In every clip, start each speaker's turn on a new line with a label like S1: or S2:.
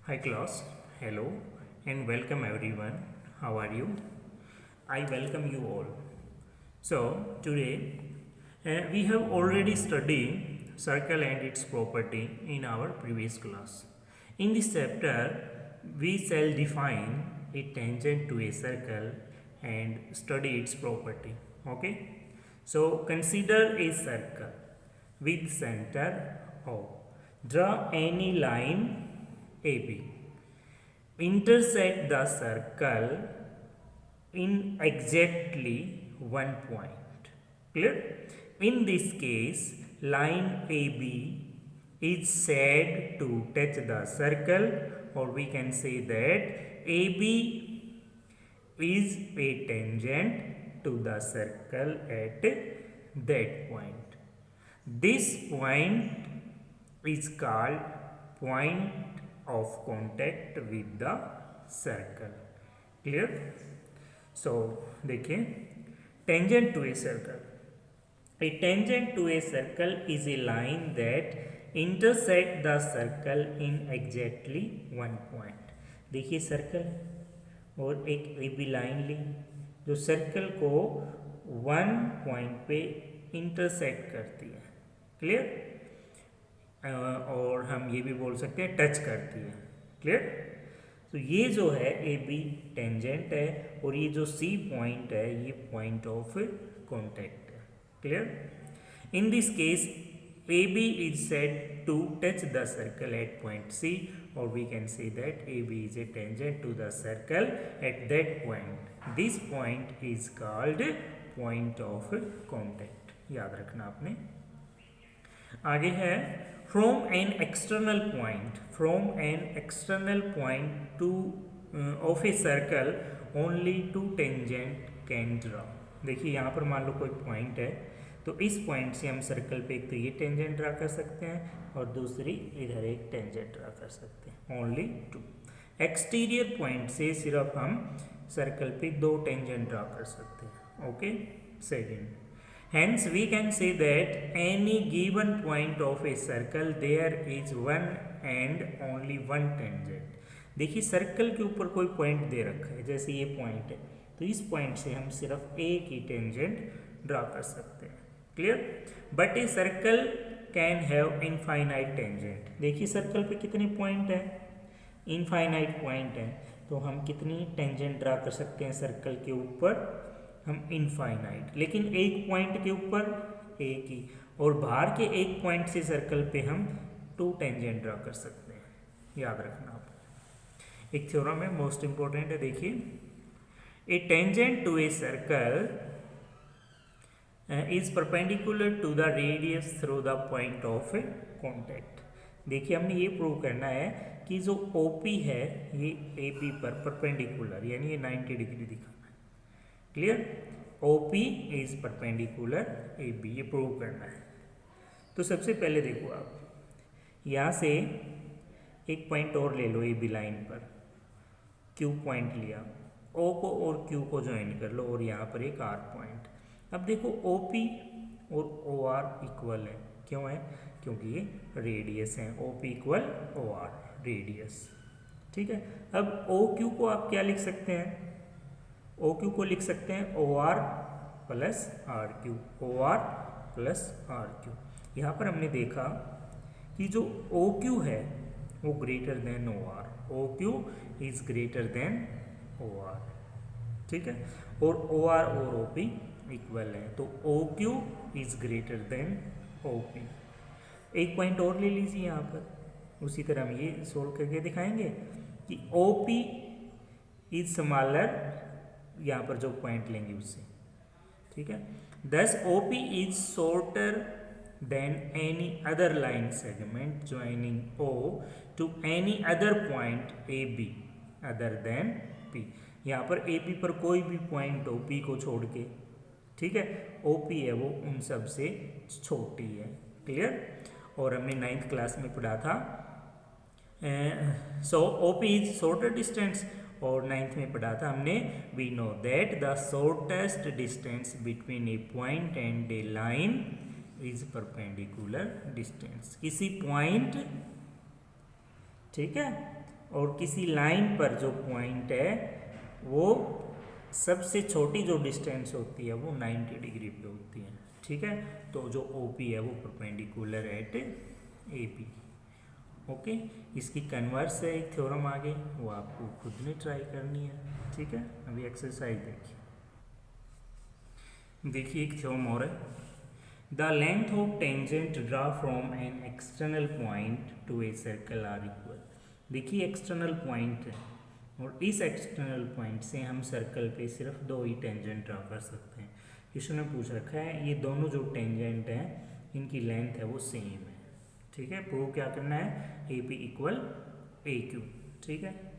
S1: Hi class, hello and welcome everyone. How are you? I welcome you all. So today we have already studied circle and its property in our previous class. In this chapter we shall define a tangent to a circle and study its property. Okay? So consider a circle with center O. Draw any line AB. Intersect the circle in exactly one point. Clear? In this case, line AB is said to touch the circle, or we can say that AB is a tangent to the circle at that point. This point is called point of contact with the circle. Clear? So देखिए, tangent to a circle. A tangent to a circle is a line that intersect the circle in exactly one point. देखिए circle और एक A B line ली जो circle को one point पे intersect करती है. Clear? और हम ये भी बोल सकते हैं टच करती है. क्लियर? तो ये जो है ए बी टेंजेंट है और ये जो सी पॉइंट है ये पॉइंट ऑफ कॉन्टैक्ट है. Clear? In this case A B is said to touch the circle at point C, और we can say that A B is a tangent to the circle at that point. This point is called point of contact. याद रखना आपने. आगे है from an external point to of a circle only two tangent can draw. देखिए यहाँ पर मान लो कोई पॉइंट है तो इस पॉइंट से हम सर्कल पे एक तो ये टेंजेंट ड्रा कर सकते हैं और दूसरी इधर एक टेंजेंट ड्रा कर सकते हैं. Only to. एक्सटीरियर पॉइंट से सिर्फ हम सर्कल पे दो टेंजेंट ड्रा कर सकते हैं. Okay. Second, hence we can say that any given point of a circle there is one and only one tangent. देखिए सर्कल के ऊपर कोई पॉइंट दे रखा है, जैसे ये पॉइंट है तो इस पॉइंट से हम सिर्फ एक ही टेंजेंट ड्रा कर सकते हैं. Clear? But A circle can have infinite tangent. देखिए सर्कल पे कितने पॉइंट है? इनफाइनाइट पॉइंट है, तो हम कितनी टेंजेंट ड्रा कर सकते हैं सर्कल के ऊपर? हम इनफाइनाइट. लेकिन एक पॉइंट के ऊपर एक ही, और बाहर के एक पॉइंट से सर्कल पे हम टू टेंजेंट ड्रा कर सकते हैं. याद रखना आप. एक थ्योरम है मोस्ट इंपॉर्टेंट है. देखिए, a tangent to a circle is perpendicular to the radius through the point of contact. देखिए हमने ये प्रूव करना है कि जो OP है ये AB पर परपेंडिकुलर, यानी ये 90 डिग्री दिखाना है. Clear? OP is perpendicular AB, ये प्रूव करना है. तो सबसे पहले देखो आप यहाँ से एक पॉइंट और ले लो AB लाइन पर. Q पॉइंट लिया, O को और Q को ज्वाइन कर लो और यहाँ पर एक R पॉइंट. अब देखो OP और OR इक्वल है. क्यों है? क्योंकि ये रेडियस है. OP equal OR radius. ठीक है. अब OQ को आप क्या लिख सकते हैं? OQ को लिख सकते हैं OR plus RQ. OR plus RQ. यहाँ पर हमने देखा कि जो OQ है वो greater than OR. OQ is greater than OR. ठीक है. और OR और OP इक्वल है, तो OQ is greater than OP. एक पॉइंट और ले लीजिए यहाँ पर. उसी तरह हम ये सोल्व करके दिखाएंगे कि OP इज स्मॉलर, यहाँ पर जो पॉइंट लेंगे उससे. ठीक है. Thus OP is shorter than any other line segment joining O to any other point AB other than P. यहाँ पर AB पर कोई भी पॉइंट हो P को छोड़ के. ठीक है. OP है वो उन सब से छोटी है. क्लियर? और हमने 9th क्लास में पढ़ा था. So OP is shorter distance, और 9th में पढ़ा था हमने we know that the shortest distance between a point and a line is perpendicular distance. किसी पॉइंट, ठीक है, और किसी लाइन पर जो पॉइंट है वो सबसे छोटी जो डिस्टेंस होती है वो 90 डिग्री पे होती है, ठीक है। तो जो OP है वो परपेंडिकुलर एट AP। ओके, इसकी कन्वर्स है एक थ्योरम आगे, वो आपको खुद ने ट्राई करनी है, ठीक है। अभी एक्सरसाइज देखिए एक थ्योरम और है, the length of tangent draw from an external point to a circle are equal. देखिए एक्सटर्नल पॉइंट है और इस एक्सटर्नल पॉइंट से हम सर्कल पे सिर्फ 2 ही टेंजेंट ड्रा कर सकते हैं। क्वेश्चन में पूछ रखा है ये दोनों जो टेंजेंट हैं इनकी लेंथ है वो सेम है, ठीक है। प्रूव क्या करना है, AP इक्वल AQ, ठीक है।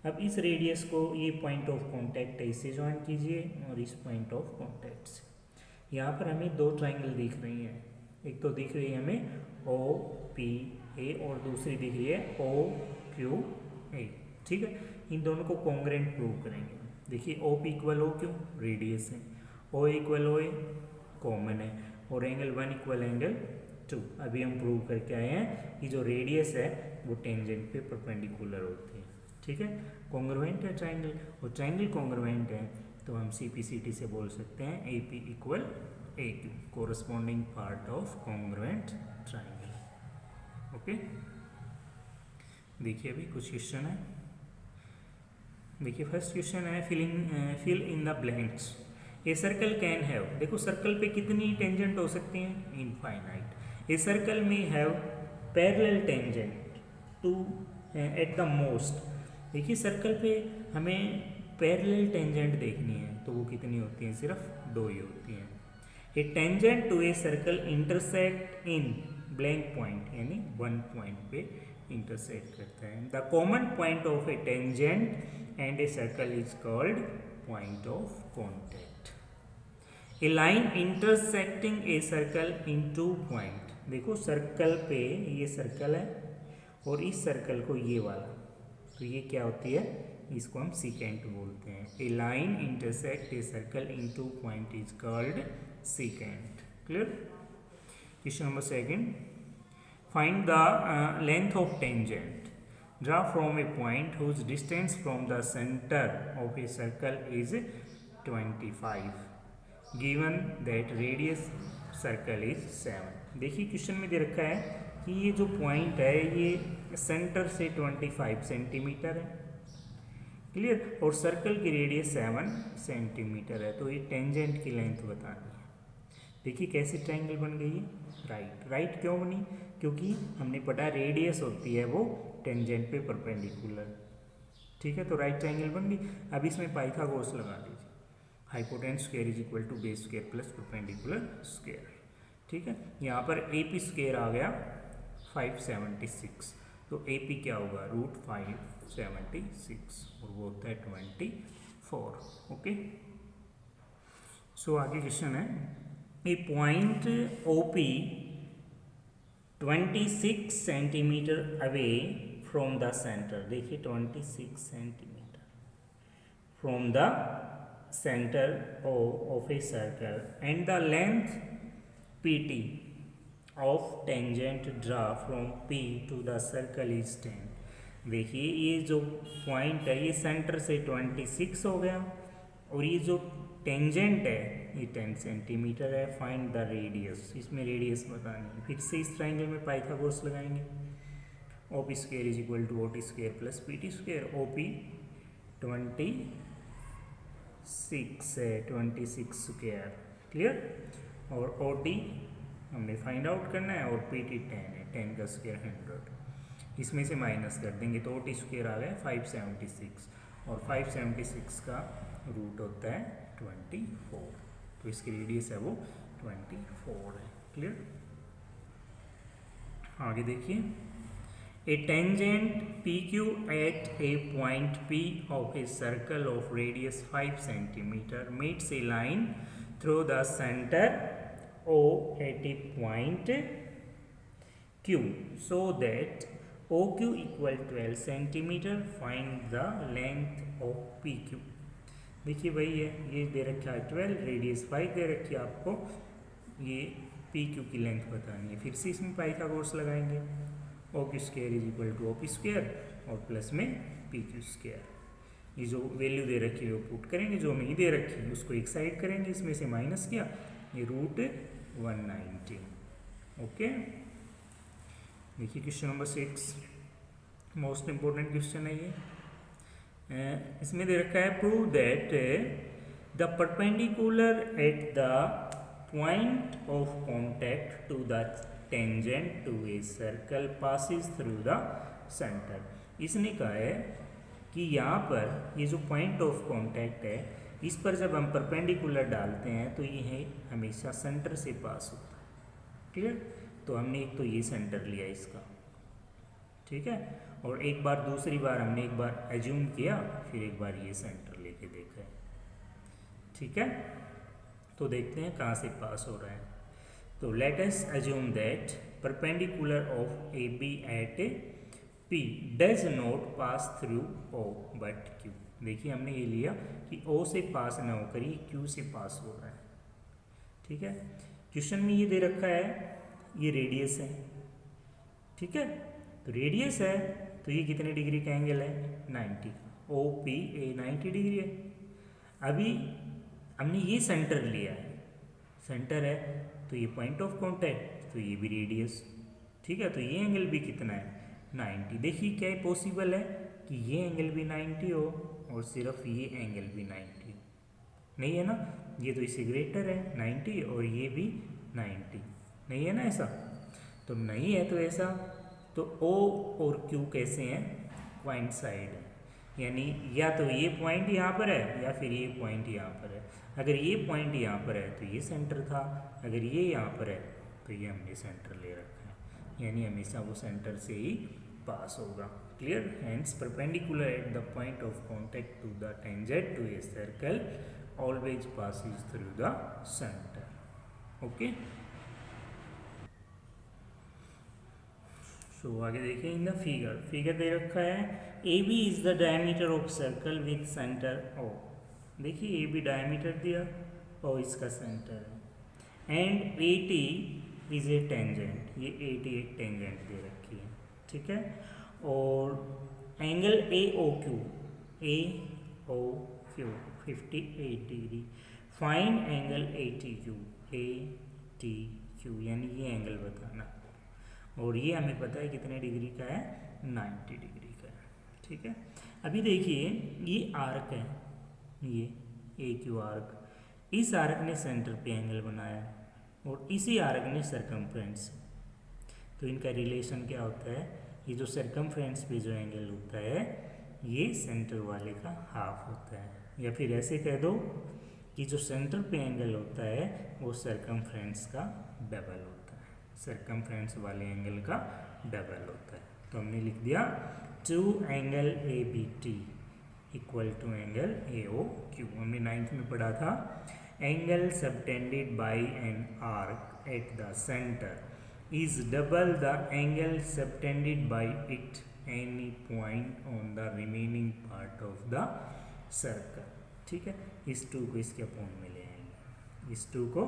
S1: अब इस रेडियस को, ये पॉइंट ऑफ कॉन्टैक्ट है, इससे ज्वाइन कीजिए और इस पॉइंट ऑफ कॉन्टैक्ट से। यहाँ पर हमें 2 ट्राइंगल दिख रही हैं, एक तो दिख रही है हमें OPA और दूसरी दिख रही है OQA, ठीक है। इन दोनों को कॉन्ग्रेंट प्रूव करेंगे। देखिए OP इक्वल OQ रेडियस है, O इक्वल OA कॉमन है और एंगल 1 इक्वल एंगल 2। अभी हम प्रूव करके आए हैं कि जो रेडियस है वो टेंजेंट पे परपेंडिकुलर होती है, ठीक है। कॉन्ग्रुएंट है ट्राइंगल और ट्राइंगल कॉन्ग्रुएंट है तो हम CPCT से बोल सकते हैं AP equal AQ, corresponding part of congruent triangle. Okay, देखिए अभी कुछ क्वेश्चन है। देखिए फर्स्ट क्वेश्चन है fill in the blanks. A circle can have, देखो सर्कल पे कितनी टेंजेंट हो सकती हैं, infinite. A circle may have parallel tangent two at the most. देखिए सर्कल पे हमें पैरेलल टेंजेंट देखनी है तो वो कितनी होती हैं, सिर्फ 2 ही होती हैं। A tangent to a circle intersect in blank point, यानी 1 पॉइंट पे इंटरसेक्ट करता है। The common point of a tangent and a circle is called point of contact. A line intersecting a circle in 2 point. देखो circle पे ये circle है और इस सर्कल को ये वाला, तो ये क्या होती है, इसको हम सीकेंट बोलते हैं। A line intersect a circle in 2 point is called secant. Clear. Question number 2, find the length of tangent draw from a point whose distance from the centre of a circle is 25 given that radius circle is 7। देखिए question में दे रखा है कि ये जो point है ये centre से 25 सेंटीमीटर है, क्लियर, और सर्कल की रेडियस 7 सेंटीमीटर है। तो ये टेंजेंट की लेंथ बतानी है। देखिए कैसी ट्राइंगल बन गई है, राइट। राइट क्यों बनी, क्योंकि हमने पढ़ा रेडियस होती है वो टेंजेंट पे परपेंडिकुलर, ठीक है। तो राइट ट्राइंगल बन गई। अब इसमें पाइथागोरस लगा दीजिए, hypotenuse square is equal to base square plus perpendicular square, ठीक है। यहाँ पर AP स्क्वायर आ गया 576, तो AP क्या होगा, √576 और वो होता है 24। ओके, सो आगे क्वेश्चन है, a point OP 26 centimetre away from the centre. देखिए 26 centimetre from the center of a circle and the length PT of tangent draw from P to the circle is 10। देखिए ये जो point है ये centre से 26 हो गया और ये जो टेंजेंट है ये 10 सेंटीमीटर है। फाइंड द रेडियस, इसमें रेडियस बतानी है। फिर से इस ट्राइंगल में पाइथागोरस लगाएंगे। OP square is equal to OT square plus PT square. OP 26 है, 26 स्क्वायर, क्लियर, और OT हमने फाइंड आउट करना है और PT 10 है, 10 का स्क्वायर 100। इसमें से माइनस कर देंगे तो OT स्क्वायर आ गया 576 और 576 का रूट होता है 24, तो इसकी रेडियस है वो 24 है। क्लियर। आगे देखिए, a tangent PQ at a point P of a circle of radius 5 centimeter meets a line through the center O at a point Q so that OQ equal 12 centimeter. Find the length of PQ। देखिए वही है, ये दे रखा है 12, radius 5 दे रखी है आपको, ये PQ की लेंथ बतानी है। फिर से इसमें पाइथागोरस लगाएंगे। OQ square is equal to OP square और प्लस में पी क्यू स्क्वायर। ये जो वैल्यू दे रखी है वो पुट करेंगे, जो नहीं दे रखी है उसको एक साइड करेंगे, इसमें से माइनस किया, ये √190। ओके, देखिए question number 6 most important question है ये। इसमें दे रखा है prove that the perpendicular at the point of contact to the tangent to a circle passes through the centre. इसने कहा है कि यहाँ पर ये जो पॉइंट ऑफ कांटेक्ट है, इस पर जब हम परपेंडिकुलर डालते हैं तो ये है हमेशा सेंटर से पास होता है। क्लियर? तो हमने एक तो ये सेंटर लिया इसका, ठीक है, और एक बार दूसरी बार हमने एक बार एज्यूम किया, फिर एक बार ये सेंटर लेके देखा है। ठीक है, तो देखते हैं कहाँ से पास हो रहा है। तो let us assume that perpendicular of A B at P does not pass through O but Q। देखिए हमने ये लिया कि O से पास ना होकर ये Q से पास हो रहा है। ठीक है, क्वेश्चन में ये दे रखा है ये रेडियस है। ठीक है, तो रेडियस है तो ये कितने डिग्री का एंगल है? 90। OPA 90 डिग्री है। अभी हमने ये सेंटर लिया है, सेंटर है तो ये पॉइंट ऑफ कॉन्टैक्ट, तो ये भी रेडियस। ठीक है, तो ये एंगल भी कितना है? 90। देखिए क्या पॉसिबल है कि ये एंगल भी 90 हो और सिर्फ ये एंगल भी 90 हो? नहीं है ना, ये तो इससे ग्रेटर है 90 और ये भी 90, नहीं है ना ऐसा? तो नहीं है तो ऐसा, तो O और Q कैसे हैं? पॉइंट साइड है, यानी या तो ये पॉइंट यहाँ पर है या फिर ये पॉइंट यहाँ पर है। अगर ये पॉइंट यहाँ पर है तो ये सेंटर था, अगर ये यहाँ पर है तो ये हमने सेंटर ले रखा है, यानी हमेशा वो सेंटर से ही पास होगा। Clear? Hence perpendicular at the point of contact to the tangent to a circle always passes through the centre. Okay, so आगे देखिए इन द फिगर दे रखा है A B is the diameter of circle with centre O। देखिए A B diameter दिया और इसका centre है, and A T is a tangent, ये ए टी एक टेंजेंट दे रखी है। ठीक है, और angle AOQ 58 degree. Find angle ATQ, यानी ये एंगल बताना, और ये हमें पता है कितने डिग्री का है? 90 डिग्री का है। ठीक है, अभी देखिए ये आर्क है, ये AQ आर्क, इस आर्क ने सेंटर पे एंगल बनाया और इसी आर्क ने सरकमफ्रेंस। तो इनका रिलेशन क्या होता है? ये जो सरकमफ्रेंस पे जो एंगल होता है ये सेंटर वाले का हाफ होता है, या फिर ऐसे कह दो कि जो सेंटर पे एंगल होता है वो सरकमफ्रेंस का डबल होता है, सरकमफ्रेंस वाले एंगल का डबल होता है। तो हमने लिख दिया 2 angle ABT equal to angle AOQ। हमने 9th में पढ़ा था angle subtended by an arc at the centre is double the angle subtended by it any point on the remaining part of the circle। ठीक है, इस 2 को इसके upon में ले आएंगे, इस 2 को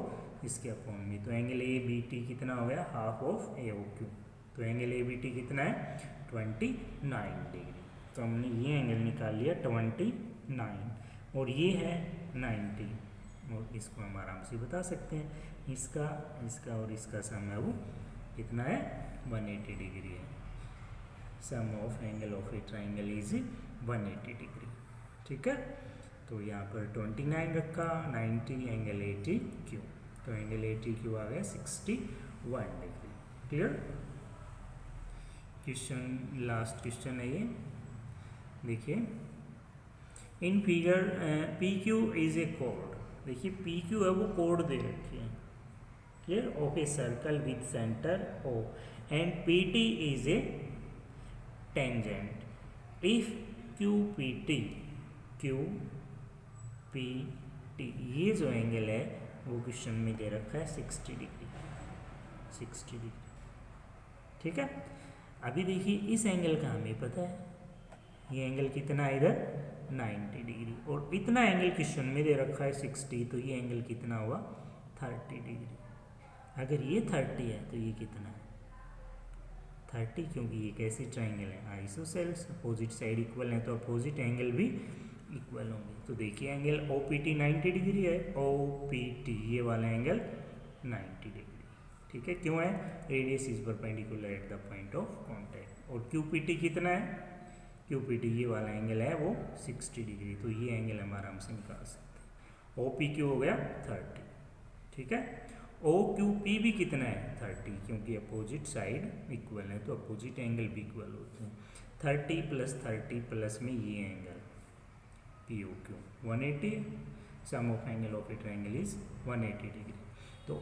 S1: इसके अपॉन में, तो एंगल ABT कितना हो गया? Half of AOQ। तो एंगल ABT कितना है? 29 डिग्री। तो हमने ये एंगल निकाल लिया 29 और ये है 90, और इसको हम आराम से बता सकते हैं, इसका और इसका सम है वो कितना है? 180 डिग्री है। Sum of angle of a triangle is 180 degree. ठीक है, तो यहाँ पर 29 रखा, 90 एंगल ATQ, तो एंगल ATQ आ गया 61 degree. Clear? Question last question है ये, देखिए in figure PQ is a कोड। देखिए PQ है वो कोड दे रखी है, clear, of a circle with centre O and PT is a tangent if QPT ये जो एंगल है वो क्वेश्चन में दे रखा है 60 डिग्री। ठीक है, अभी देखिए इस एंगल का हमें पता है, ये एंगल कितना है इधर? 90 डिग्री, और इतना एंगल क्वेश्चन में दे रखा है 60, तो ये एंगल कितना हुआ? 30 डिग्री। अगर ये 30 है तो ये कितना है? 30, क्योंकि ये कैसे ट्राइंगल है, आइसोसेल्स, अपोजिट साइड इक्वल है तो अपोजिट एंगल भी इक्वल होंगे। तो देखिए एंगल OPT 90 डिग्री है, OPT ये वाला एंगल 90 डिग्री, ठीक है। क्यों है, radius is perpendicular at the point of contact. और QPT कितना है, QPT ये वाला एंगल है वो 60 डिग्री, तो ये एंगल हम आराम से निकाल सकते हैं। OPQ हो गया 30, ठीक है। OQP भी कितना है 30, क्योंकि अपोजिट साइड इक्वल है तो अपोजिट एंगल भी इक्वल होते हैं। 30 + 30 प्लस में ये angle POQ 180, sum of angle of a triangle is 180 degree. तो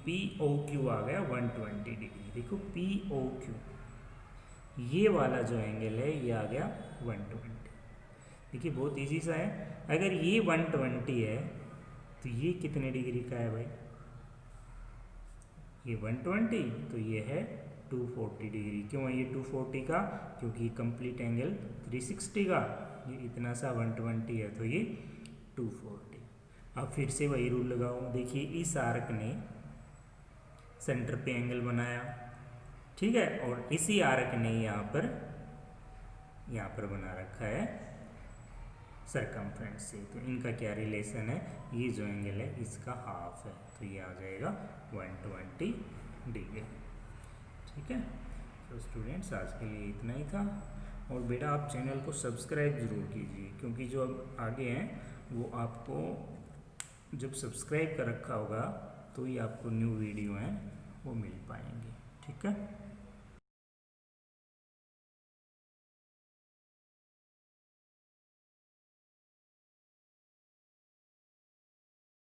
S1: POQ आ गया 120 डिग्री। देखो POQ ये वाला जो एंगल है ये आ गया 120। देखिए बहुत इजी सा है, अगर ये 120 है तो ये कितने डिग्री का है भाई, ये 120, तो ये है 240 डिग्री। क्यों है ये 240 का, क्योंकि कंप्लीट एंगल 360 का, ये इतना सा 120 है तो ये 240। अब फिर से वही रूल लगाओ, देखिए इस आर्क ने सेंटर पे एंगल बनाया, ठीक है, और इसी आर्क ने यहाँ पर बना रखा है सरकमफ्रेंस से, तो इनका क्या रिलेशन है, ये जो एंगल है इसका हाफ है, तो ये आ जाएगा 120 डिग्री, ठीक है। तो स्टूडेंट्स आज के लिए इतना ही था, और बेटा आप चैनल को सब्सक्राइब ज़रूर कीजिए, क्योंकि जो अब आगे हैं वो आपको जब सब्सक्राइब कर रखा होगा तो ही आपको न्यू वीडियो हैं वो मिल पाएंगे, ठीक है।